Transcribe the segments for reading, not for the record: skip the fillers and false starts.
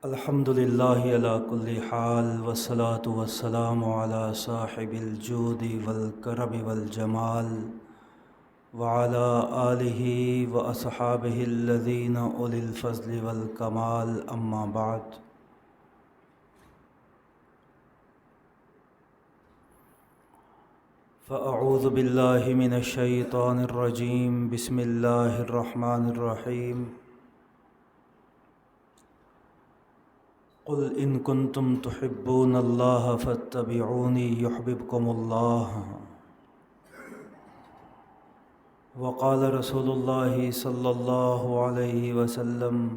الحمد للہ علی کل حال والصلاة والسلام علی صاحب الجود والکرم والجمال وعلی آلہ واصحابہ الذین اولی الفضل والکمال اما بعد فاعوذ باللہ من الشیطان الرجیم بسم اللہ الرحمن الرحیم قل ان کنتم تحبون اللہ فاتبعونی یحببکم اللہ وقال رسول اللہ صلی اللہ علیہ وسلم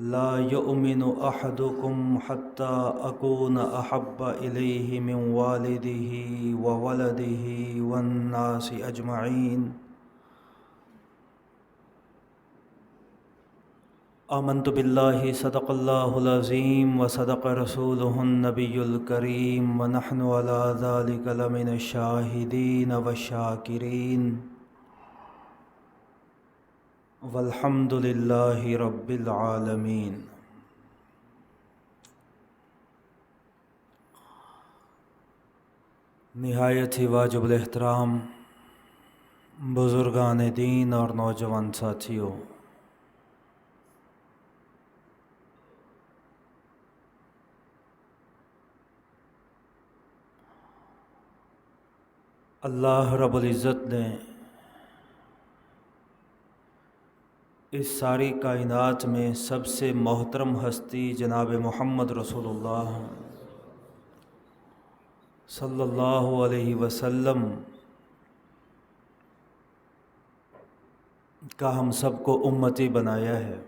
لا یؤمن احدکم حتی اکون احب الیہ من والدہ وولدہ والناس اجمعین آمنت باللہ صدق اللہ العظیم وصدق رسولہ النبی الکریم ونحن علی ذلک لمن الشاہدین والشاکرین والحمد للہ رب العالمین۔ نہایت ہی واجب الاحترام بزرگان دین اور نوجوان ساتھیوں، اللہ رب العزت نے اس ساری کائنات میں سب سے محترم ہستی جناب محمد رسول اللہ صلی اللہ علیہ وسلم کا ہم سب کو امتی بنایا ہے،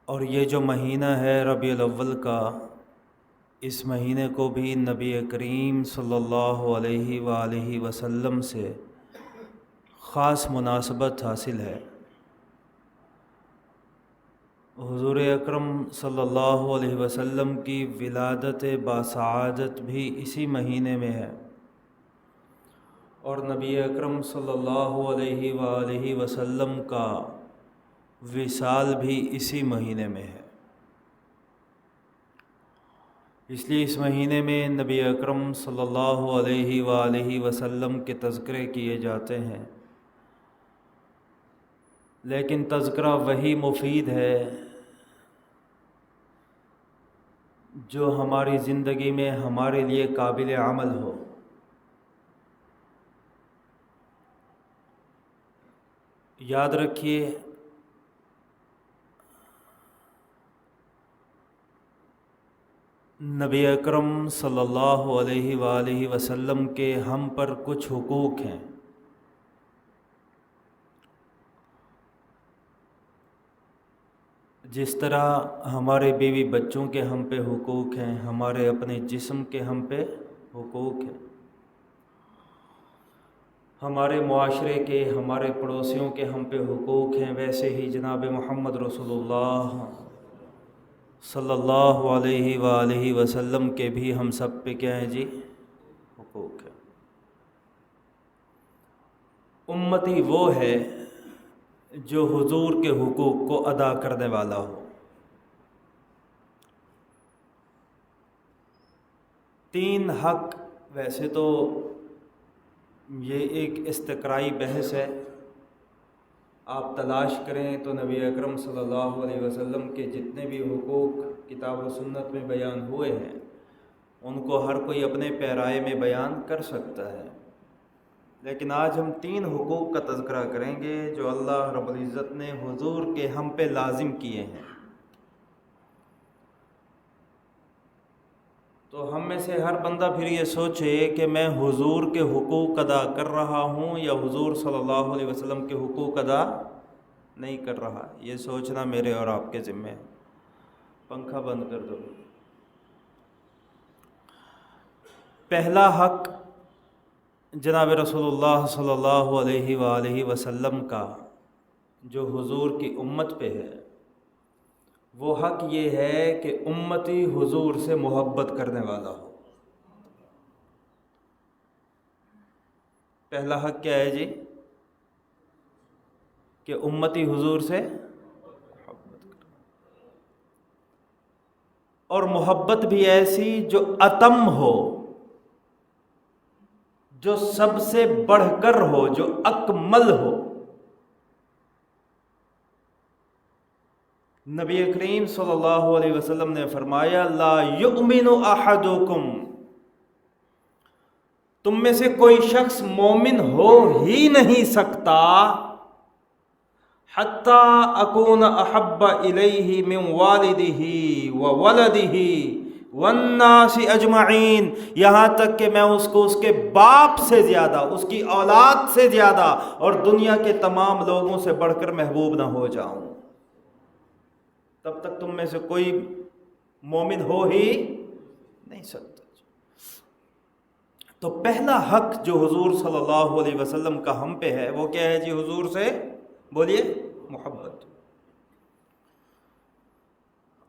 اور یہ جو مہینہ ہے ربیع الاول کا، اس مہینے کو بھی نبی کریم صلی اللہ علیہ وآلہ وسلم سے خاص مناسبت حاصل ہے۔ حضور اکرم صلی اللہ علیہ وسلم کی ولادت باسعادت بھی اسی مہینے میں ہے، اور نبی اکرم صلی اللہ علیہ وآلہ وسلم کا وصال بھی اسی مہینے میں ہے۔ اس لیے اس مہینے میں نبی اکرم صلی اللہ علیہ وآلہ وسلم کے تذکرے کیے جاتے ہیں، لیکن تذکرہ وہی مفید ہے جو ہماری زندگی میں ہمارے لیے قابل عمل ہو۔ یاد رکھیے، نبی اکرم صلی اللہ علیہ وآلہ وسلم کے ہم پر کچھ حقوق ہیں۔ جس طرح ہمارے بیوی بچوں کے ہم پہ حقوق ہیں، ہمارے اپنے جسم کے ہم پہ حقوق ہیں، ہمارے معاشرے کے، ہمارے پڑوسیوں کے ہم پہ حقوق ہیں، ویسے ہی جناب محمد رسول اللہ صلی اللہ علیہ وآلہ وسلم کے بھی ہم سب پہ کیا ہیں جی؟ حقوق ہیں۔ امتی وہ ہے جو حضور کے حقوق کو ادا کرنے والا ہو۔ تین حق، ویسے تو یہ ایک استقرائی بحث ہے، آپ تلاش کریں تو نبی اکرم صلی اللہ علیہ وسلم کے جتنے بھی حقوق کتاب و سنت میں بیان ہوئے ہیں ان کو ہر کوئی اپنے پیرائے میں بیان کر سکتا ہے، لیکن آج ہم تین حقوق کا تذکرہ کریں گے جو اللہ رب العزت نے حضور کے ہم پہ لازم کیے ہیں۔ تو ہم میں سے ہر بندہ پھر یہ سوچے کہ میں حضور کے حقوق ادا کر رہا ہوں یا حضور صلی اللہ علیہ وسلم کے حقوق ادا نہیں کر رہا۔ یہ سوچنا میرے اور آپ کے ذمہ ہے۔ پنکھا بند کر دو۔ پہلا حق جناب رسول اللہ صلی اللہ علیہ وآلہ وسلم کا جو حضور کی امت پہ ہے، وہ حق یہ ہے کہ امتی حضور سے محبت کرنے والا ہو۔ پہلا حق کیا ہے جی؟ کہ امتی حضور سے محبت کرے، اور محبت بھی ایسی جو اتم ہو، جو سب سے بڑھ کر ہو، جو اکمل ہو۔ نبی کریم صلی اللہ علیہ وسلم نے فرمایا لا یؤمن احدکم، تم میں سے کوئی شخص مومن ہو ہی نہیں سکتا حتی اکون احب الیہ من والدہ وولدہ والناس اجمعین، یہاں تک کہ میں اس کو اس کے باپ سے زیادہ، اس کی اولاد سے زیادہ اور دنیا کے تمام لوگوں سے بڑھ کر محبوب نہ ہو جاؤں، تب تک تم میں سے کوئی مومن ہو ہی نہیں سکتا۔ تو پہلا حق جو حضور صلی اللہ علیہ وسلم کا ہم پہ ہے وہ کیا ہے جی؟ حضور سے بولیے محبت۔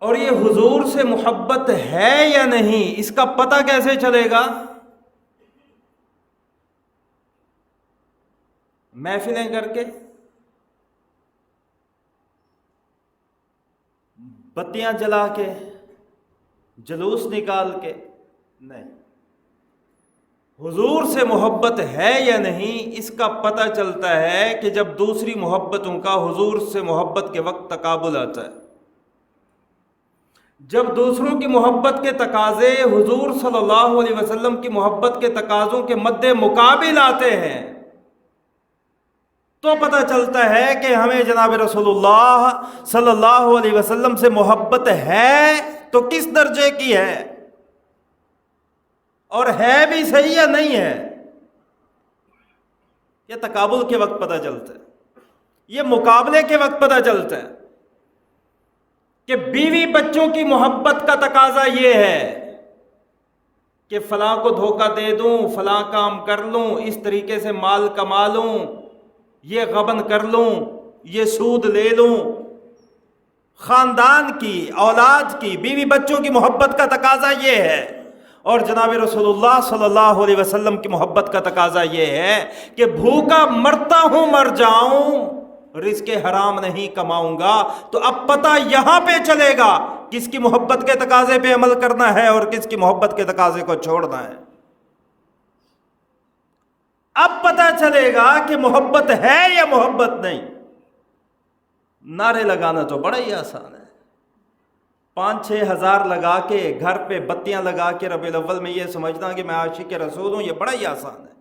اور یہ حضور سے محبت ہے یا نہیں، اس کا پتہ کیسے چلے گا؟ محفلیں کر کے، بتیاں جلا کے، جلوس نکال کے نہیں۔ حضور سے محبت ہے یا نہیں اس کا پتہ چلتا ہے کہ جب دوسری محبتوں کا حضور سے محبت کے وقت تقابل آتا ہے، جب دوسروں کی محبت کے تقاضے حضور صلی اللہ علیہ وسلم کی محبت کے تقاضوں کے مد مقابل آتے ہیں، تو پتہ چلتا ہے کہ ہمیں جناب رسول اللہ صلی اللہ علیہ وسلم سے محبت ہے تو کس درجے کی ہے، اور ہے بھی صحیح یا نہیں ہے، یہ تقابل کے وقت پتہ چلتا ہے، یہ مقابلے کے وقت پتہ چلتا ہے کہ بیوی بچوں کی محبت کا تقاضا یہ ہے کہ فلاں کو دھوکہ دے دوں، فلاں کام کر لوں، اس طریقے سے مال کما لوں، یہ غبن کر لوں، یہ سود لے لوں۔ خاندان کی، اولاد کی، بیوی بچوں کی محبت کا تقاضا یہ ہے، اور جناب رسول اللہ صلی اللہ علیہ وسلم کی محبت کا تقاضا یہ ہے کہ بھوکا مرتا ہوں مر جاؤں، رزق حرام نہیں کماؤں گا۔ تو اب پتہ یہاں پہ چلے گا کس کی محبت کے تقاضے پہ عمل کرنا ہے اور کس کی محبت کے تقاضے کو چھوڑنا ہے۔ اب پتہ چلے گا کہ محبت ہے یا محبت نہیں۔ نعرے لگانا تو بڑا ہی آسان ہے، 5-6 ہزار لگا کے، گھر پہ بتیاں لگا کے ربیع الاول میں یہ سمجھنا کہ میں عاشق رسول ہوں، یہ بڑا ہی آسان ہے۔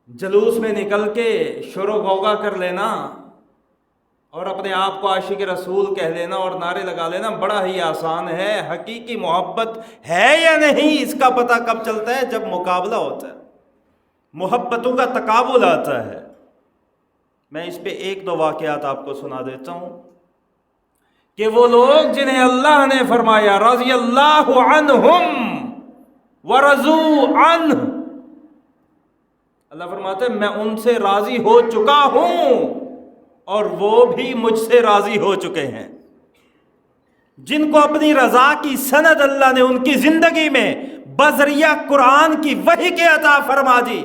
جلوس میں نکل کے شور و غوغا کر لینا اور اپنے آپ کو عاشق رسول کہہ لینا اور نعرے لگا لینا بڑا ہی آسان ہے۔ حقیقی محبت ہے یا نہیں اس کا پتہ کب چلتا ہے؟ جب مقابلہ ہوتا ہے، محبتوں کا تقابل آتا ہے۔ میں اس پہ 1-2 واقعات آپ کو سنا دیتا ہوں کہ وہ لوگ جنہیں اللہ نے فرمایا رضی اللہ عنہم ورضوا عنہ، اللہ فرماتا ہے میں ان سے راضی ہو چکا ہوں اور وہ بھی مجھ سے راضی ہو چکے ہیں۔ جن کو اپنی رضا کی سند اللہ نے ان کی زندگی میں بذریعہ قرآن کی وحی کے عطا فرما دی،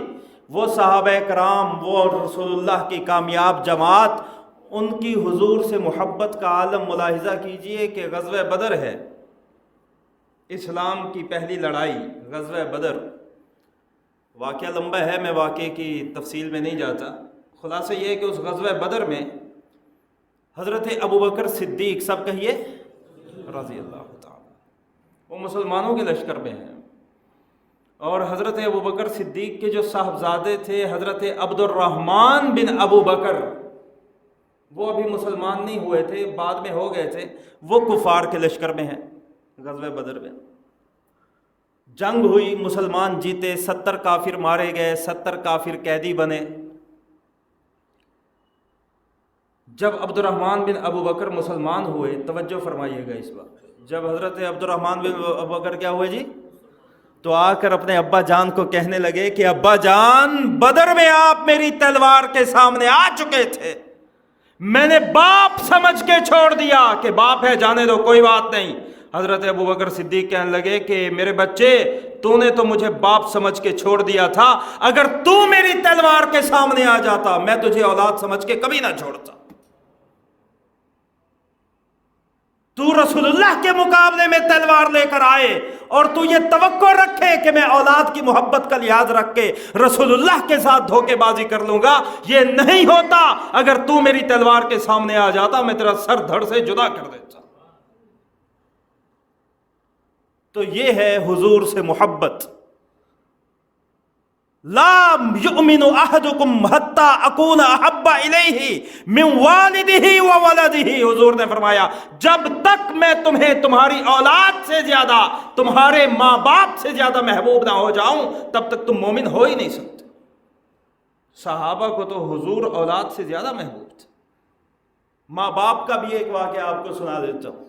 وہ صحابہ کرام، وہ رسول اللہ کی کامیاب جماعت، ان کی حضور سے محبت کا عالم ملاحظہ کیجئے کہ غزوہ بدر ہے، اسلام کی پہلی لڑائی غزوہ بدر۔ واقعہ لمبا ہے، میں واقعے کی تفصیل میں نہیں جاتا، خلاصہ یہ ہے کہ اس غزوہ بدر میں حضرت ابوبکر صدیق، سب کہیے رضی اللہ تعالیٰ، وہ مسلمانوں کے لشکر میں ہیں، اور حضرت ابوبکر صدیق کے جو صاحبزادے تھے حضرت عبد الرحمن بن ابو بکر، وہ ابھی مسلمان نہیں ہوئے تھے، بعد میں ہو گئے تھے، وہ کفار کے لشکر میں ہیں۔ غزوہ بدر میں جنگ ہوئی، مسلمان جیتے، 70 کافر مارے گئے، 70 کافر قیدی بنے۔ جب عبد الرحمن بن ابو بکر مسلمان ہوئے، توجہ فرمائیے گا اس وقت، جب حضرت عبد الرحمن بن ابو بکر کیا ہوئے جی؟ تو آ کر اپنے ابا جان کو کہنے لگے کہ ابا جان، بدر میں آپ میری تلوار کے سامنے آ چکے تھے، میں نے باپ سمجھ کے چھوڑ دیا کہ باپ ہے جانے دو کوئی بات نہیں، حضرت ابو بکر صدیق کہنے لگے کہ میرے بچے، تو نے تو مجھے باپ سمجھ کے چھوڑ دیا تھا، اگر تو میری تلوار کے سامنے آ جاتا میں تجھے اولاد سمجھ کے کبھی نہ چھوڑتا۔ تو رسول اللہ کے مقابلے میں تلوار لے کر آئے اور تو یہ توقع رکھے کہ میں اولاد کی محبت کا لحاظ رکھ کے رسول اللہ کے ساتھ دھوکے بازی کر لوں گا، یہ نہیں ہوتا۔ اگر تو میری تلوار کے سامنے آ جاتا میں تیرا سر دھڑ سے جدا کر دیتا۔ تو یہ ہے حضور سے محبت۔ لا یؤمن احدکم حتی اکون احب الیہ من والدہ وولدہ، حضور نے فرمایا جب تک میں تمہیں تمہاری اولاد سے زیادہ، تمہارے ماں باپ سے زیادہ محبوب نہ ہو جاؤں تب تک تم مومن ہو ہی نہیں سکتے۔ صحابہ کو تو حضور اولاد سے زیادہ محبوب تھے۔ ماں باپ کا بھی ایک واقعہ آپ کو سنا دیتا ہوں۔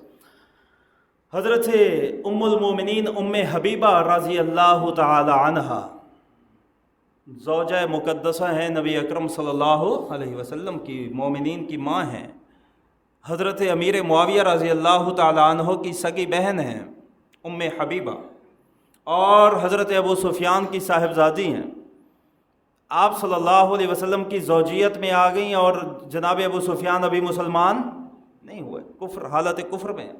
حضرت ام المومنین ام حبیبہ رضی اللہ تعالی عنہا زوجہ مقدسہ ہیں نبی اکرم صلی اللہ علیہ وسلم کی، مومنین کی ماں ہیں۔ حضرت امیر معاویہ رضی اللہ تعالی عنہ کی سگی بہن ہیں ام حبیبہ، اور حضرت ابو سفیان کی صاحبزادی ہیں۔ آپ صلی اللہ علیہ وسلم کی زوجیت میں آ گئیں اور جناب ابو سفیان ابھی مسلمان نہیں ہوئے، کفر، حالت کفر میں۔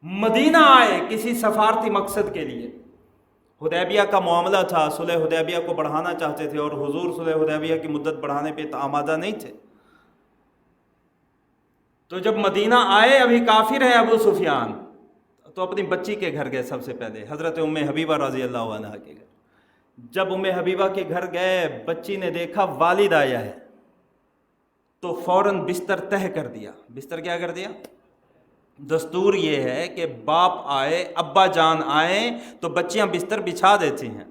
مدینہ آئے کسی سفارتی مقصد کے لیے، حدیبیہ کا معاملہ تھا، صلح حدیبیہ کو بڑھانا چاہتے تھے اور حضور صلح حدیبیہ کی مدت بڑھانے پہ آمادہ نہیں تھے۔ تو جب مدینہ آئے، ابھی کافر ہیں ابو سفیان، تو اپنی بچی کے گھر گئے سب سے پہلے، حضرت ام حبیبہ رضی اللہ عنہ کے گھر۔ جب ام حبیبہ کے گھر گئے، بچی نے دیکھا والد آیا ہے تو فوراً بستر تہہ کر دیا۔ بستر کیا کر دیا؟ دستور یہ ہے کہ باپ آئے، ابا جان آئیں تو بچیاں بستر بچھا دیتی ہیں،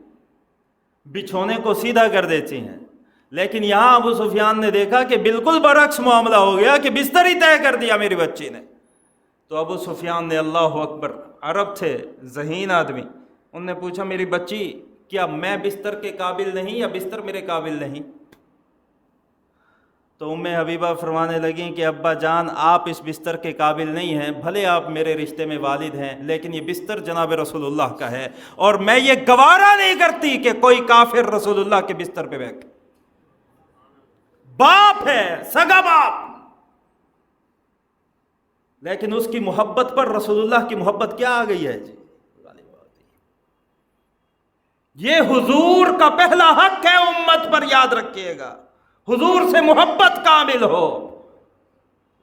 بچھونے کو سیدھا کر دیتی ہیں، لیکن یہاں ابو سفیان نے دیکھا کہ بالکل برعکس معاملہ ہو گیا کہ بستر ہی طے کر دیا میری بچی نے۔ تو ابو سفیان نے، اللہ اکبر، عرب تھے، ذہین آدمی، انہوں نے پوچھا میری بچی کیا میں بستر کے قابل نہیں یا بستر میرے قابل نہیں؟ تو ام حبیبہ فرمانے لگیں کہ ابا جان آپ اس بستر کے قابل نہیں ہیں، بھلے آپ میرے رشتے میں والد ہیں لیکن یہ بستر جناب رسول اللہ کا ہے، اور میں یہ گوارا نہیں کرتی کہ کوئی کافر رسول اللہ کے بستر پہ بیٹھے۔ باپ ہے، سگا باپ، لیکن اس کی محبت پر رسول اللہ کی محبت کیا آ گئی ہے جی؟ یہ حضور کا پہلا حق ہے امت پر، یاد رکھیے گا، حضور سے محبت کامل ہو۔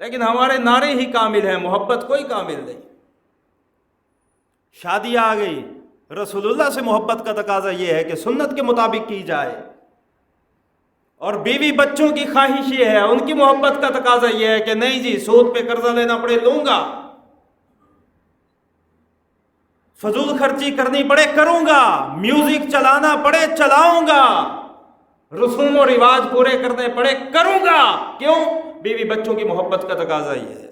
لیکن ہمارے نعرے ہی کامل ہیں، محبت کوئی کامل نہیں۔ شادی آ گئی، رسول اللہ سے محبت کا تقاضا یہ ہے کہ سنت کے مطابق کی جائے، اور بیوی بچوں کی خواہش یہ ہے، ان کی محبت کا تقاضا یہ ہے کہ نہیں جی سود پہ قرضہ لینا پڑے لوں گا، فضول خرچی کرنی پڑے کروں گا، میوزک چلانا پڑے چلاؤں گا، رسوم و رواج پورے کرنے پڑے کروں گا۔ کیوں؟ بیوی بچوں کی محبت کا تقاضا یہ ہے،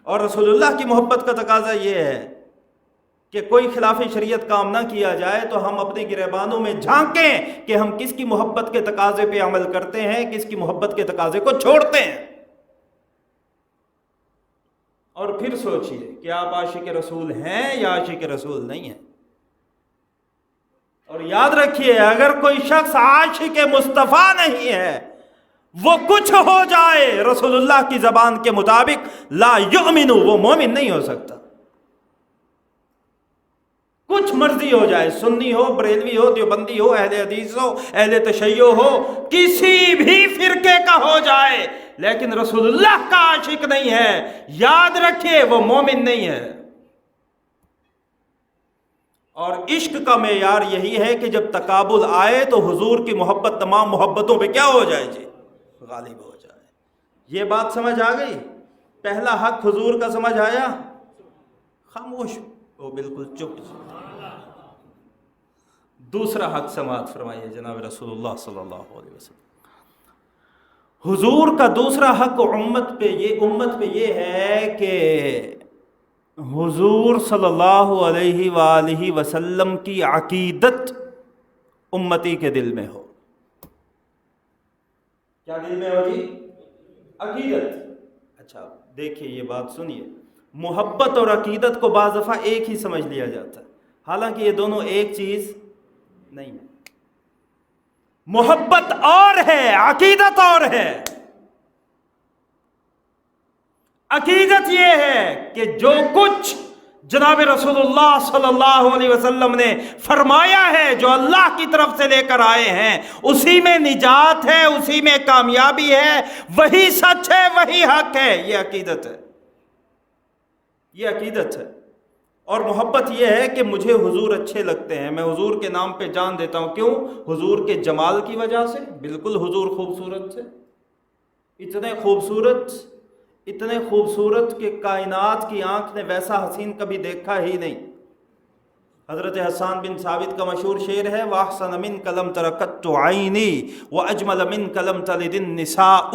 اور رسول اللہ کی محبت کا تقاضا یہ ہے کہ کوئی خلاف شریعت کام نہ کیا جائے تو ہم اپنے گریبانوں میں جھانکیں کہ ہم کس کی محبت کے تقاضے پہ عمل کرتے ہیں، کس کی محبت کے تقاضے کو چھوڑتے ہیں۔ اور پھر سوچئے کہ آپ عاشق رسول ہیں یا عاشق رسول نہیں ہیں۔ اور یاد رکھیے اگر کوئی شخص عاشق مصطفیٰ نہیں ہے، وہ کچھ ہو جائے رسول اللہ کی زبان کے مطابق لا یؤمن، وہ مومن نہیں ہو سکتا۔ کچھ مرضی ہو جائے، سنی ہو، بریلوی ہو، دیوبندی ہو، اہل حدیث ہو، اہل تشیع ہو، کسی بھی فرقے کا ہو جائے، لیکن رسول اللہ کا عاشق نہیں ہے، یاد رکھیے وہ مومن نہیں ہے۔ اور عشق کا معیار یہی ہے کہ جب تقابل آئے تو حضور کی محبت تمام محبتوں پہ کیا ہو جائے جی؟ غالب ہو جائے۔ یہ بات سمجھ آ گئی؟ پہلا حق حضور کا سمجھ آیا؟ خاموش وہ بالکل چپ۔ دوسرا حق سماعت فرمائیے جناب رسول اللہ صلی اللہ علیہ وسلم۔ حضور کا دوسرا حق امت پہ یہ ہے کہ حضور صلی اللہ علیہ وآلہ وسلم کی عقیدت امتی کے دل میں ہو۔ کیا دل میں ہو جی؟ عقیدت۔ اچھا دیکھیے یہ بات سنیے، محبت اور عقیدت کو بعض دفعہ ایک ہی سمجھ لیا جاتا ہے، حالانکہ یہ دونوں ایک چیز نہیں ہے۔ محبت اور ہے، عقیدت اور ہے۔ عقیدت یہ ہے کہ جو کچھ جناب رسول اللہ صلی اللہ علیہ وسلم نے فرمایا ہے، جو اللہ کی طرف سے لے کر آئے ہیں، اسی میں نجات ہے، اسی میں کامیابی ہے، وہی سچ ہے، وہی حق ہے۔ یہ عقیدت ہے، یہ عقیدت ہے۔ اور محبت یہ ہے کہ مجھے حضور اچھے لگتے ہیں، میں حضور کے نام پہ جان دیتا ہوں۔ کیوں؟ حضور کے جمال کی وجہ سے۔ بالکل حضور خوبصورت تھے، اتنے خوبصورت، اتنے خوبصورت کہ کائنات کی آنکھ نے ویسا حسین کبھی دیکھا ہی نہیں۔ حضرت حسان بن ثابت کا مشہور شعر ہے، وَأَحْسَنَ مِنْكَ لَمْ تَرَ قَطُّ عَيْنِي وَأَجْمَلَ مِنْكَ لَمْ تَلِدِ النِّسَاءُ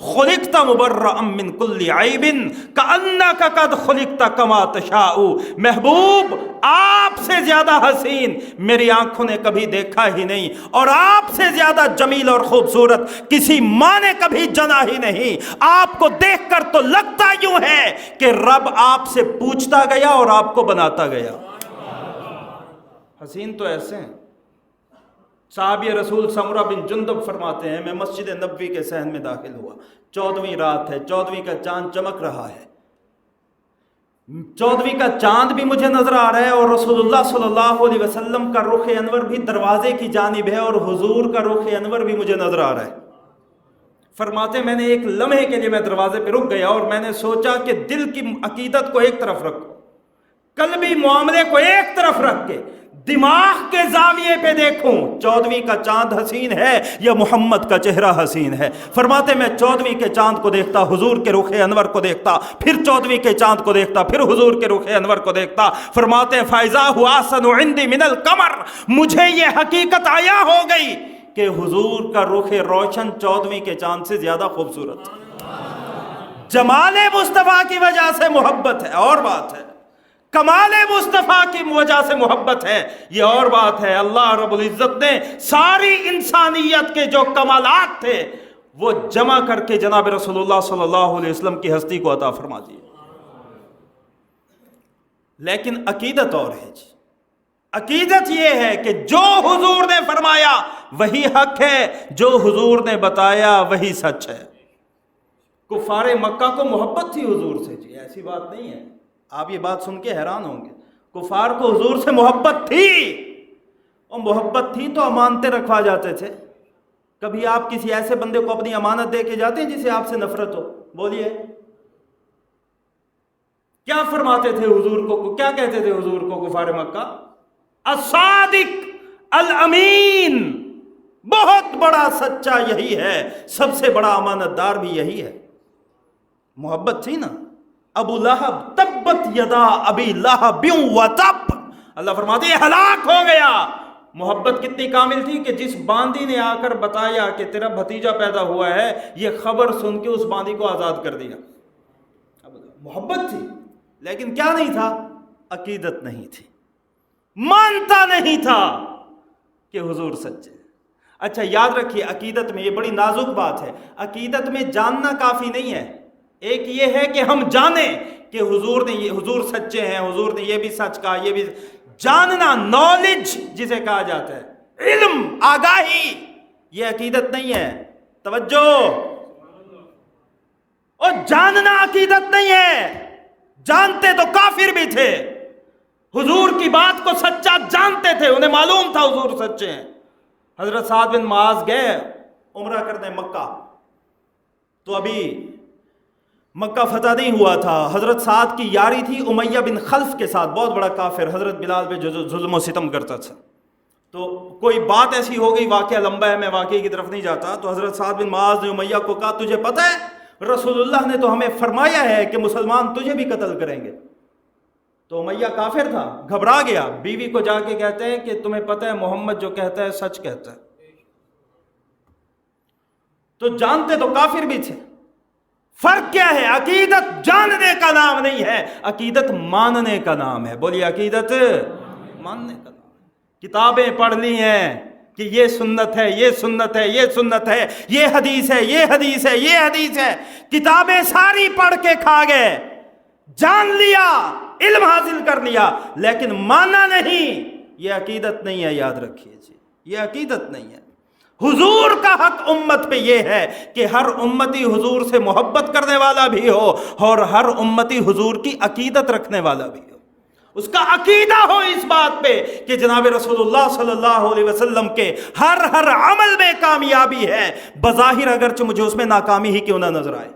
خُلِقْتَ مُبَرَّأً مِنْ كُلِّ عَيْبٍ كَأَنَّكَ قَدْ خُلِقْتَ كَمَا تَشَاءُ۔ محبوب، آپ سے زیادہ حسین میری آنکھوں نے کبھی دیکھا ہی نہیں، اور آپ سے زیادہ جمیل اور خوبصورت کسی ماں نے کبھی جنا ہی نہیں۔ آپ کو دیکھ کر تو لگتا یوں ہے کہ رب آپ سے پوچھتا گیا اور آپ کو بناتا گیا۔ حسین تو ایسے ہیں۔ صحابی رسول سمرہ بن جندب فرماتے ہیں، میں مسجد نبوی کے صحن میں داخل ہوا، 14ویں رات ہے، 14ویں کا چاند چمک رہا ہے، 14ویں کا چاند بھی مجھے نظر آ رہا ہے، اور رسول اللہ صلی اللہ علیہ وسلم کا رخ انور بھی دروازے کی جانب ہے، اور حضور کا رخ انور بھی مجھے نظر آ رہا ہے۔ فرماتے میں نے ایک لمحے کے لیے میں دروازے پہ رک گیا، اور میں نے سوچا کہ دل کی عقیدت کو ایک طرف رکھو، قلبی معاملے کو ایک طرف رکھ کے دماغ کے زاویے پہ دیکھوں 14ویں کا چاند حسین ہے یا محمد کا چہرہ حسین ہے۔ فرماتے میں 14ویں کے چاند کو دیکھتا، حضور کے رخ انور کو دیکھتا، پھر 14ویں کے چاند کو دیکھتا، پھر حضور کے رخ انور کو دیکھتا۔ فرماتے ہیں فَإِذَا هُوَ أَحْسَنُ عِنْدِي مِنَ الْقَمَرِ، مجھے یہ حقیقت عیا ہو گئی کہ حضور کا رخ روشن 14ویں کے چاند سے زیادہ خوبصورت۔ جمال مصطفیٰ کی وجہ سے محبت ہے اور بات ہے، کمال مصطفیٰ کی وجہ سے محبت ہے یہ اور بات ہے۔ اللہ رب العزت نے ساری انسانیت کے جو کمالات تھے وہ جمع کر کے جناب رسول اللہ صلی اللہ علیہ وسلم کی ہستی کو عطا فرما دی۔ لیکن عقیدت اور ہے جی، عقیدت یہ ہے کہ جو حضور نے فرمایا وہی حق ہے، جو حضور نے بتایا وہی سچ ہے۔ کفار مکہ کو محبت تھی حضور سے جی، ایسی بات نہیں ہے، آپ یہ بات سن کے حیران ہوں گے، کفار کو حضور سے محبت تھی، اور محبت تھی تو امانتیں رکھوا جاتے تھے۔ کبھی آپ کسی ایسے بندے کو اپنی امانت دے کے جاتے ہیں جسے آپ سے نفرت ہو؟ بولیے کیا فرماتے تھے حضور کو، کیا کہتے تھے حضور کو کفار مکہ؟ الصادق الامین، بہت بڑا سچا یہی ہے، سب سے بڑا امانت دار بھی یہی ہے۔ محبت تھی نا۔ ابو لہب تبت یدا ابی لہب وتب، اللہ فرماتے ہیں ہلاک ہو گیا۔ محبت کتنی کامل تھی کہ جس باندی نے آ کر بتایا کہ تیرا بھتیجا پیدا ہوا ہے، یہ خبر سن کے اس باندی کو آزاد کر دیا۔ محبت تھی، لیکن کیا نہیں تھا؟ عقیدت نہیں تھی، مانتا نہیں تھا کہ حضور سچے۔ اچھا یاد رکھیے، عقیدت میں یہ بڑی نازک بات ہے، عقیدت میں جاننا کافی نہیں ہے۔ ایک یہ ہے کہ ہم جانیں کہ حضور سچے ہیں، حضور نے یہ بھی سچ کہا، یہ بھی جاننا، نالج جسے کہا جاتا ہے، علم، آگاہی، یہ عقیدت نہیں ہے۔ توجہ، اور جاننا عقیدت نہیں ہے۔ جانتے تو کافر بھی تھے، حضور کی بات کو سچا جانتے تھے، انہیں معلوم تھا حضور سچے ہیں۔ حضرت سعد بن معاذ گئے عمرہ کرنے مکہ، تو ابھی مکہ فتح نہیں ہوا تھا۔ حضرت سعد کی یاری تھی امیہ بن خلف کے ساتھ، بہت بڑا کافر، حضرت بلال پہ جو ظلم و ستم کرتا تھا۔ تو کوئی بات ایسی ہو گئی، واقعہ لمبا ہے، میں واقعے کی طرف نہیں جاتا، تو حضرت سعد بن معاذ نے امیہ کو کہا تجھے پتہ ہے رسول اللہ نے تو ہمیں فرمایا ہے کہ مسلمان تجھے بھی قتل کریں گے۔ تو امیہ کافر تھا، گھبرا گیا، بیوی کو جا کے کہتے ہیں کہ تمہیں پتہ ہے محمد جو کہتا ہے سچ کہتا ہے۔ تو جانتے تو کافر بھی تھے۔ فرق کیا ہے؟ عقیدت جاننے کا نام نہیں ہے، عقیدت ماننے کا نام ہے۔ بولیے عقیدت ماننے کا نام ہے۔ کتابیں پڑھ لی ہیں کہ یہ سنت ہے، یہ سنت ہے، یہ سنت ہے، یہ حدیث ہے، یہ حدیث ہے، یہ حدیث ہے، کتابیں ساری پڑھ کے کھا گئے، جان لیا، علم حاصل کر لیا، لیکن مانا نہیں، یہ عقیدت نہیں ہے، یاد رکھیے جی، یہ عقیدت نہیں ہے۔ حضور کا حق امت پہ یہ ہے کہ ہر امتی حضور سے محبت کرنے والا بھی ہو اور ہر امتی حضور کی عقیدت رکھنے والا بھی ہو، اس کا عقیدہ ہو اس بات پہ کہ جناب رسول اللہ صلی اللہ علیہ وسلم کے ہر عمل میں کامیابی ہے، بظاہر اگرچہ مجھے اس میں ناکامی ہی کیوں نہ نظر آئے،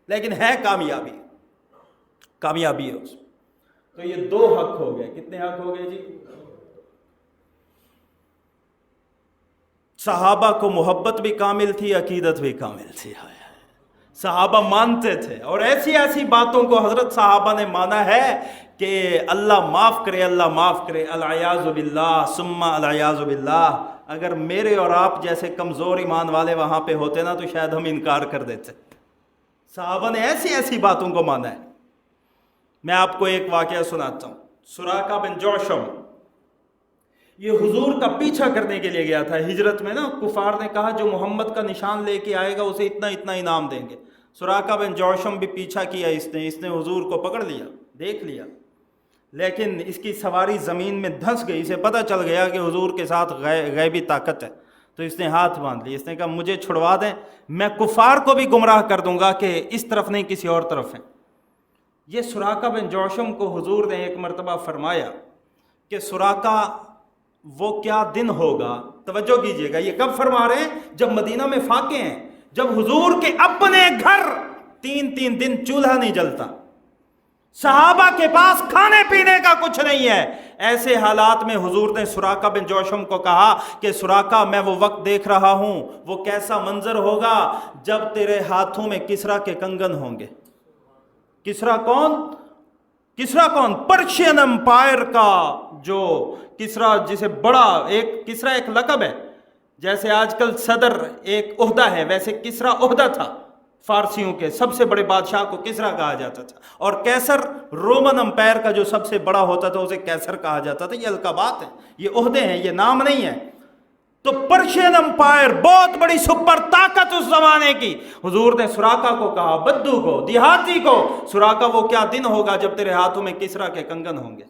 لیکن ہے کامیابی ہے اس میں۔ تو یہ دو حق ہو گئے، کتنے حق ہو گئے جی؟ صحابہ کو محبت بھی کامل تھی، عقیدت بھی کامل تھی، صحابہ مانتے تھے، اور ایسی ایسی باتوں کو حضرت صحابہ نے مانا ہے کہ اللہ معاف کرے، اللہ معاف کرے، العیاذ باللہ ثم العیاذ باللہ، اگر میرے اور آپ جیسے کمزور ایمان والے وہاں پہ ہوتے نا تو شاید ہم انکار کر دیتے۔ صحابہ نے ایسی ایسی باتوں کو مانا ہے۔ میں آپ کو ایک واقعہ سناتا ہوں۔ سراقہ بن جوشم یہ حضور کا پیچھا کرنے کے لیے گیا تھا ہجرت میں نا، کفار نے کہا جو محمد کا نشان لے کے آئے گا اسے اتنا اتنا انعام دیں گے۔ سراقہ بن جوشم بھی پیچھا کیا اس نے حضور کو پکڑ لیا، دیکھ لیا، لیکن اس کی سواری زمین میں دھنس گئی، اسے پتہ چل گیا کہ حضور کے ساتھ غیبی طاقت ہے، تو اس نے ہاتھ باندھ لی، اس نے کہا مجھے چھڑوا دیں، میں کفار کو بھی گمراہ کر دوں گا کہ اس طرف نہیں کسی اور طرف ہیں۔ یہ سراقہ بن جوشم کو حضور نے ایک مرتبہ فرمایا کہ سراقہ وہ کیا دن ہوگا، توجہ کیجئے گا، یہ کب فرما رہے ہیں؟ جب مدینہ میں فاقے ہیں، جب حضور کے اپنے گھر 3 دن چولہا نہیں جلتا، صحابہ کے پاس کھانے پینے کا کچھ نہیں ہے، ایسے حالات میں حضور نے سراقہ بن جوشم کو کہا کہ سراقہ میں وہ وقت دیکھ رہا ہوں، وہ کیسا منظر ہوگا جب تیرے ہاتھوں میں کسریٰ کے کنگن ہوں گے۔ کسریٰ کون؟ پرشین امپائر کا جو کسریٰ، جسے بڑا کسریٰ ایک لقب ہے، جیسے آج کل صدر ایک عہدہ ہے، ویسے کسریٰ عہدہ تھا، فارسیوں کے سب سے بڑے بادشاہ کو کسریٰ کہا جاتا تھا، اور کیسر رومن امپائر کا جو سب سے بڑا ہوتا تھا اسے کیسر کہا جاتا تھا۔ یہ القابات ہیں، یہ عہدے ہیں، یہ نام نہیں ہے۔ تو پرشین امپائر بہت بڑی سپر طاقت اس زمانے کی، حضور نے سراقہ کو کہا، بدو کو، دیہاتی کو، سراقہ وہ کیا دن ہوگا جب تیرے ہاتھوں میں کسریٰ کے کنگن ہوں گے۔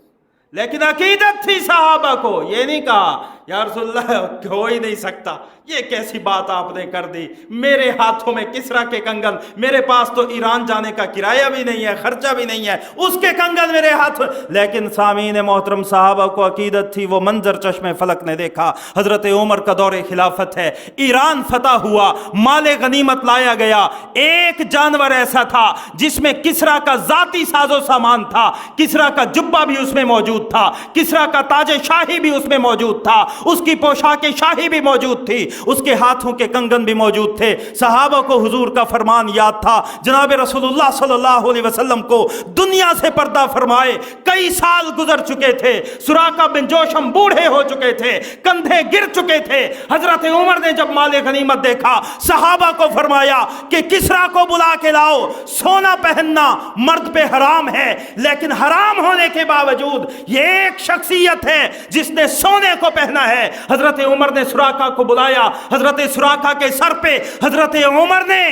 لیکن عقیدت تھی صحابہ کو، یہ نہیں کہا یا رسول اللہ ہو ہی نہیں سکتا، یہ کیسی بات آپ نے کر دی، میرے ہاتھوں میں کسریٰ کے کنگن، میرے پاس تو ایران جانے کا کرایہ بھی نہیں ہے، خرچہ بھی نہیں ہے، اس کے کنگن میرے ہاتھ۔ لیکن سامعین محترم، صحابہ کو عقیدت تھی، وہ منظر چشم فلک نے دیکھا، حضرت عمر کا دور خلافت ہے، ایران فتح ہوا، مال غنیمت لایا گیا، ایک جانور ایسا تھا جس میں کسریٰ کا ذاتی ساز و سامان تھا، کسریٰ کا جبہ بھی اس میں موجود تھا، کسریٰ کا تاج شاہی بھی اس میں موجود تھا، اس کی پوشاک شاہی بھی موجود تھی، اس کے ہاتھوں کے کنگن بھی موجود تھے۔ صحابہ کو حضور کا فرمان یاد تھا، جناب رسول اللہ صلی اللہ علیہ وسلم کو دنیا سے پردہ فرمائے کئی سال گزر چکے تھے، سراقہ بن جوشم بوڑھے ہو چکے تھے، کندھے گر چکے تھے۔ حضرت عمر نے جب مال غنیمت دیکھا، صحابہ کو فرمایا کہ کسریٰ کو بلا کے لاؤ، سونا پہننا مرد پہ حرام ہے، لیکن حرام ہونے کے باوجود یہ ایک شخصیت ہے جس نے سونے کو پہنا ہے۔ حضرت عمر نے سراقہ کو بلایا، حضرت سراقہ کے سر پہ حضرت عمر نے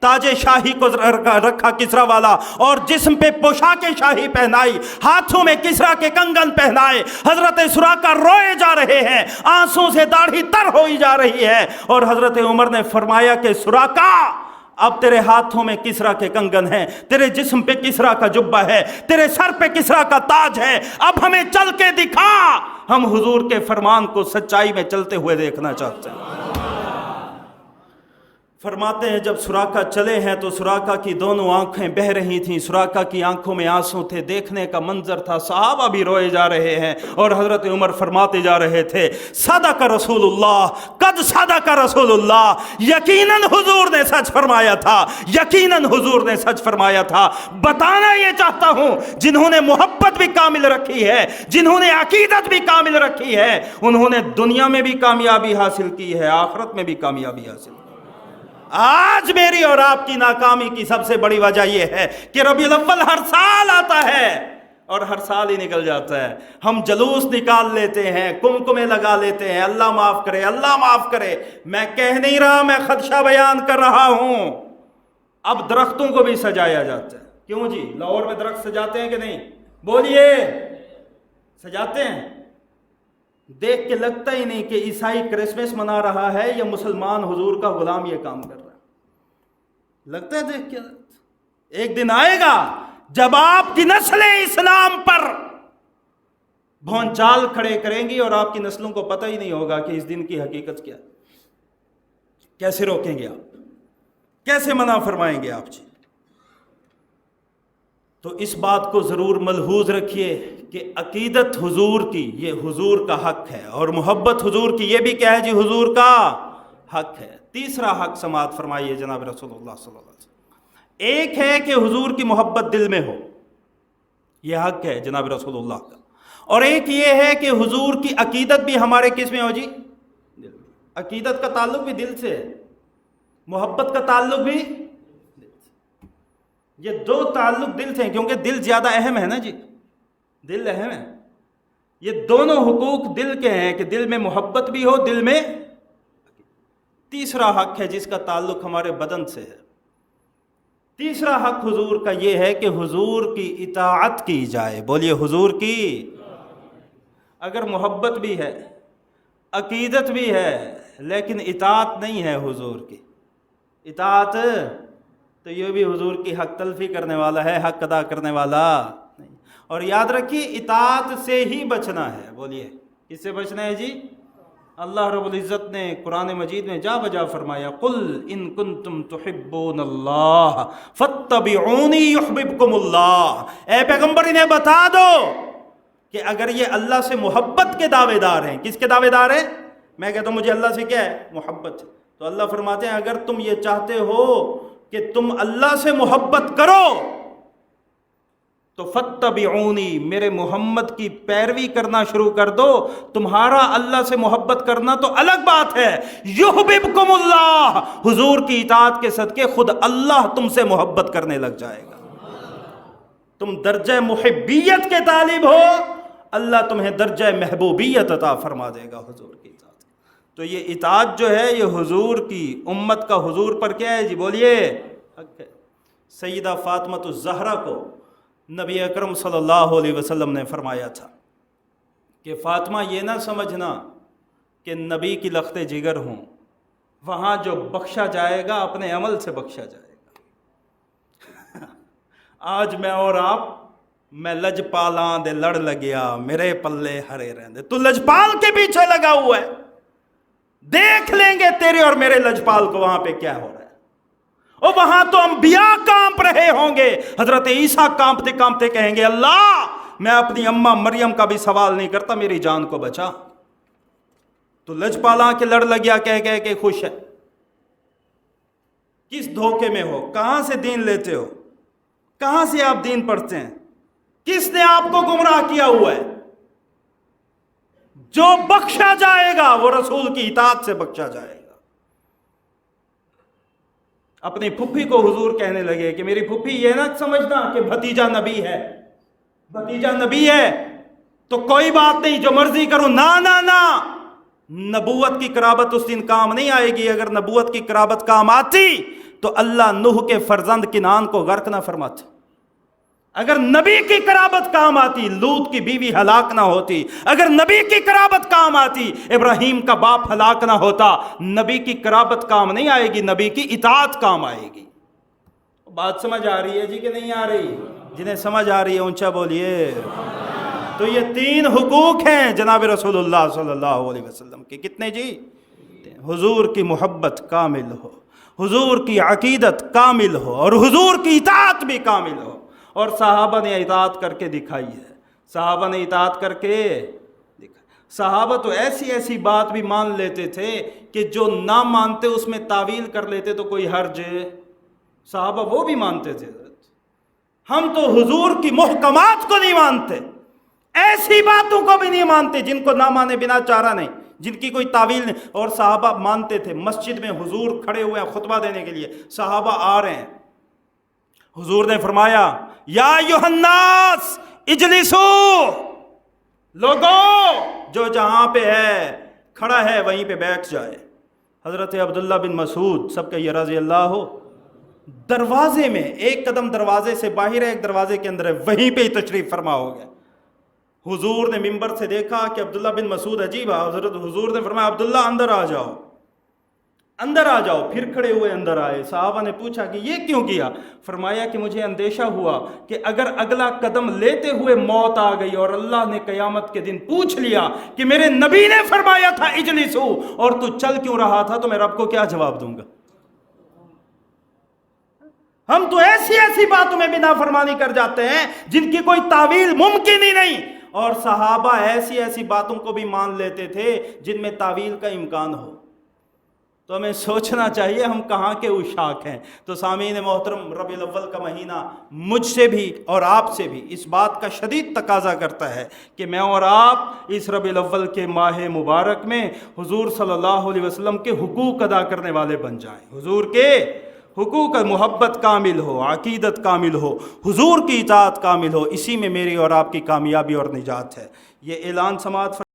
تاج شاہی کو رکھا کسریٰ والا، اور جسم پہ پوشاک شاہی پہنائی، ہاتھوں میں کسریٰ کے کنگن پہنائے۔ حضرت سراقہ روئے جا رہے ہیں، آنسوں سے داڑھی تر ہوئی جا رہی ہے، اور حضرت عمر نے فرمایا کہ سراقہ اب تیرے ہاتھوں میں کسریٰ کے کنگن ہیں، تیرے جسم پہ کسریٰ کا جبہ ہے، تیرے سر پہ کسریٰ کا تاج ہے، اب ہمیں چل کے دکھا، ہم حضور کے فرمان کو سچائی میں چلتے ہوئے دیکھنا چاہتے ہیں۔ فرماتے ہیں جب سراقہ چلے ہیں تو سراقہ کی دونوں آنکھیں بہہ رہی تھیں، سراقہ کی آنکھوں میں آنسو تھے، دیکھنے کا منظر تھا، صحابہ بھی روئے جا رہے ہیں، اور حضرت عمر فرماتے جا رہے تھے صدق رسول اللہ، قد صدق رسول اللہ، یقیناً حضور نے سچ فرمایا تھا، یقیناً حضور نے سچ فرمایا تھا۔ بتانا یہ چاہتا ہوں جنہوں نے محبت بھی کامل رکھی ہے، جنہوں نے عقیدت بھی کامل رکھی ہے، انہوں نے دنیا میں بھی کامیابی حاصل کی ہے، آخرت میں بھی کامیابی حاصل کی۔ آج میری اور آپ کی ناکامی کی سب سے بڑی وجہ یہ ہے کہ ربیع الاول ہر سال آتا ہے اور ہر سال ہی نکل جاتا ہے، ہم جلوس نکال لیتے ہیں، کمکمے لگا لیتے ہیں، اللہ معاف کرے، اللہ معاف کرے۔ میں کہہ نہیں رہا، میں خدشہ بیان کر رہا ہوں۔ اب درختوں کو بھی سجایا جاتا ہے، کیوں جی؟ لاہور میں درخت سجاتے ہیں کہ نہیں؟ بولیے، سجاتے ہیں؟ دیکھ کے لگتا ہی نہیں کہ عیسائی کرسمس منا رہا ہے یا مسلمان حضور کا غلام یہ کام کر رہا ہے، لگتا ہے دیکھ کے۔ ایک دن آئے گا جب آپ کی نسلیں اسلام پر بھونچال کھڑے کریں گی اور آپ کی نسلوں کو پتہ ہی نہیں ہوگا کہ اس دن کی حقیقت کیا ہے۔ کیسے روکیں گے آپ؟ کیسے منع فرمائیں گے آپ؟ جی تو اس بات کو ضرور ملحوظ رکھیے کہ عقیدت حضور کی یہ حضور کا حق ہے، اور محبت حضور کی یہ بھی کیا ہے جی؟ حضور کا حق ہے۔ تیسرا حق سماعت فرمائیے جناب رسول اللہ صلی اللہ علیہ وسلم۔ ایک ہے کہ حضور کی محبت دل میں ہو، یہ حق ہے جناب رسول اللہ کا، اور ایک یہ ہے کہ حضور کی عقیدت بھی ہمارے کس میں ہو جی؟ دل میں۔ عقیدت کا تعلق بھی دل سے ہے، محبت کا تعلق بھی دل سے۔ یہ دو تعلق دل سے ہیں، کیونکہ دل زیادہ اہم ہے نا جی، دل اہم ہے۔ یہ دونوں حقوق دل کے ہیں کہ دل میں محبت بھی ہو، دل میں۔ تیسرا حق ہے جس کا تعلق ہمارے بدن سے ہے۔ تیسرا حق حضور کا یہ ہے کہ حضور کی اطاعت کی جائے۔ بولیے حضور کی۔ اگر محبت بھی ہے، عقیدت بھی ہے، لیکن اطاعت نہیں ہے حضور کی، اطاعت تو یہ بھی حضور کی حق تلفی کرنے والا ہے، حق ادا کرنے والا نہیں۔ اور یاد رکھیے اطاعت سے ہی بچنا ہے۔ بولیے کس سے بچنا ہے جی؟ اللہ رب العزت نے قرآن مجید میں جا بجا فرمایا، قل ان کنتم تحبون اللہ فاتبعونی یحببکم اللہ۔ اے پیغمبر انہیں بتا دو کہ اگر یہ اللہ سے محبت کے دعوے دار ہیں، کس کے دعوے دار ہیں؟ میں کہتا ہوں مجھے اللہ سے کیا ہے؟ محبت ہے۔ تو اللہ فرماتے ہیں اگر تم یہ چاہتے ہو کہ تم اللہ سے محبت کرو تو فتبعونی، میرے محمد کی پیروی کرنا شروع کر دو۔ تمہارا اللہ سے محبت کرنا تو الگ بات ہے، یحببکم اللہ، حضور کی اطاعت کے صدقے خود اللہ تم سے محبت کرنے لگ جائے گا۔ تم درجہ محبیت کے طالب ہو، اللہ تمہیں درجہ محبوبیت عطا فرما دے گا حضور کی اطاعت۔ تو یہ اطاعت جو ہے یہ حضور کی امت کا حضور پر کیا ہے جی؟ بولیے حق ہے۔ سیدہ فاطمہ الزہرا کو نبی اکرم صلی اللہ علیہ وسلم نے فرمایا تھا کہ فاطمہ یہ نہ سمجھنا کہ نبی کی لخت جگر ہوں، وہاں جو بخشا جائے گا اپنے عمل سے بخشا جائے گا۔ آج میں اور آپ، میں لجپالاں دے لڑ لگیا میرے پلے ہرے رہندے، تو لجپال کے پیچھے لگا ہوا ہے، دیکھ لیں گے تیرے اور میرے لجپال کو وہاں پہ کیا ہو رہا ہے۔ اور وہاں تو انبیاء کانپ رہے ہوں گے، حضرت عیسیٰ کانپتے کانپتے کہیں گے اللہ میں اپنی اماں مریم کا بھی سوال نہیں کرتا، میری جان کو بچا۔ تو لجپالاں کے لڑ لگیا کہہ کے خوش ہے۔ کس دھوکے میں ہو؟ کہاں سے دین لیتے ہو؟ کہاں سے آپ دین پڑھتے ہیں؟ کس نے آپ کو گمراہ کیا ہوا ہے؟ جو بخشا جائے گا وہ رسول کی اطاعت سے بخشا جائے گا۔ اپنی پھپھی کو حضور کہنے لگے کہ میری پھپھی یہ نہ سمجھنا کہ بھتیجا نبی ہے، بھتیجا نبی ہے تو کوئی بات نہیں جو مرضی کروں، نا نا نا، نبوت کی قرابت اس دن کام نہیں آئے گی۔ اگر نبوت کی قرابت کام آتی تو اللہ نوح کے فرزند کنعان کو غرق نہ فرماتا۔ اگر نبی کی قرابت کام آتی لوط کی بیوی ہلاک نہ ہوتی۔ اگر نبی کی قرابت کام آتی ابراہیم کا باپ ہلاک نہ ہوتا۔ نبی کی قرابت کام نہیں آئے گی، نبی کی اطاعت کام آئے گی۔ بات سمجھ آ رہی ہے جی کہ نہیں آ رہی؟ جنہیں سمجھ آ رہی ہے اونچا بولیے۔ تو یہ تین حقوق ہیں جناب رسول اللہ صلی اللہ علیہ وسلم کے۔ کتنے جی؟ حضور کی محبت کامل ہو، حضور کی عقیدت کامل ہو، اور حضور کی اطاعت بھی کامل ہو۔ اور صحابہ نے اطاعت کر کے دکھائی ہے، صحابہ نے اطاعت کر کے دکھائی۔ صحابہ تو ایسی ایسی بات بھی مان لیتے تھے کہ جو نہ مانتے اس میں تعویل کر لیتے تو کوئی حرج، صحابہ وہ بھی مانتے تھے۔ ہم تو حضور کی محکمات کو نہیں مانتے، ایسی باتوں کو بھی نہیں مانتے جن کو نہ مانے بنا چارہ نہیں، جن کی کوئی تعویل نہیں۔ اور صحابہ مانتے تھے۔ مسجد میں حضور کھڑے ہوئے ہیں خطبہ دینے کے لیے، صحابہ آ رہے ہیں، حضور نے فرمایا یا ایھا الناس اجلسو، لوگوں جو جہاں پہ ہے کھڑا ہے وہیں پہ بیٹھ جائے۔ حضرت عبداللہ بن مسعود سب کہیے رضی اللہ ہو، دروازے میں، ایک قدم دروازے سے باہر ہے، ایک دروازے کے اندر ہے، وہیں پہ ہی تشریف فرما ہو گیا۔ حضور نے ممبر سے دیکھا کہ عبداللہ بن مسعود عجیب ہے، حضرت حضور نے فرمایا عبداللہ اندر آ جاؤ، اندر آ جاؤ۔ پھر کھڑے ہوئے اندر آئے۔ صحابہ نے پوچھا کہ یہ کیوں کیا؟ فرمایا کہ مجھے اندیشہ ہوا کہ اگر اگلا قدم لیتے ہوئے موت آ گئی اور اللہ نے قیامت کے دن پوچھ لیا کہ میرے نبی نے فرمایا تھا اجلسو اور تو چل کیوں رہا تھا، تو میں رب کو کیا جواب دوں گا؟ ہم تو ایسی ایسی باتوں میں بھی نافرمانی کر جاتے ہیں جن کی کوئی تعویل ممکن ہی نہیں، اور صحابہ ایسی ایسی باتوں کو بھی مان لیتے تھے جن میں تعویل کا امکان ہو۔ تو ہمیں سوچنا چاہیے ہم کہاں کے عشاق ہیں۔ تو سامعین محترم، ربیع الاول کا مہینہ مجھ سے بھی اور آپ سے بھی اس بات کا شدید تقاضا کرتا ہے کہ میں اور آپ اس ربیع الاول کے ماہ مبارک میں حضور صلی اللہ علیہ وسلم کے حقوق ادا کرنے والے بن جائیں۔ حضور کے حقوق، محبت کامل ہو، عقیدت کامل ہو، حضور کی اطاعت کامل ہو، اسی میں میری اور آپ کی کامیابی اور نجات ہے۔ یہ اعلان سماعت